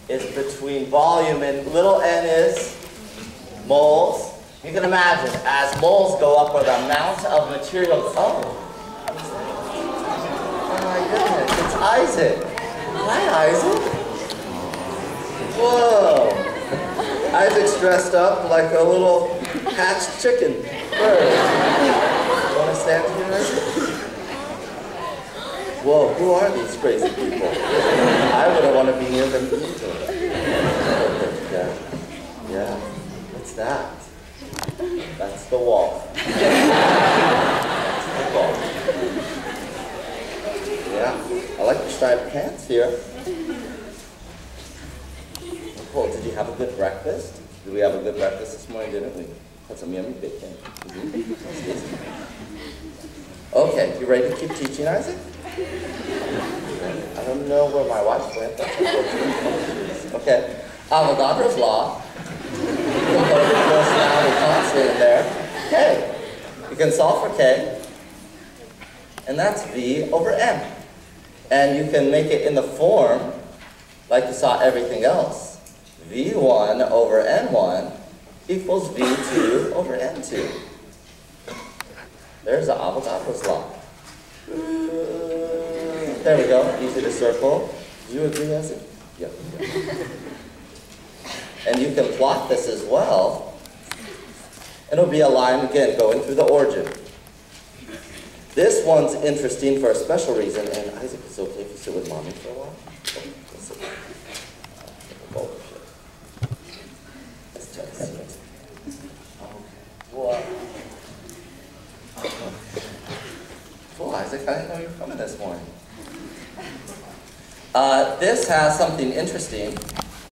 is between volume and little n is moles. You can imagine, as moles go up or the amount of material, oh my goodness, it's Isaac. Hi, Isaac. Whoa. Isaac's dressed up like a little hatched chicken bird. You want to stand here, Isaac? Whoa, who are these crazy people? I wouldn't want to be near them either. Yeah. What's that? That's the wall. That's the wall. Yeah, I like the striped pants here. Nicole, did you have a good breakfast? Did we have a good breakfast this morning, didn't we? Had some yummy bacon. Okay, you ready to keep teaching, Isaac? I don't know where my watch went. Okay, Avogadro's law. You can put a personality constant in there. K. You can solve for K. And that's V over M. And you can make it in the form like you saw everything else. V1 over N1 equals V2 over N2. There's the Avogadro's law. There we go, easy to circle. Do you agree, Isaac? Yep. And you can plot this as well. It'll be a line, again, going through the origin. This one's interesting for a special reason, and Isaac, it's okay if you sit with Mommy for a while? Let's try to see it. Okay. Cool, Isaac, I didn't know you were coming this morning. This has something interesting.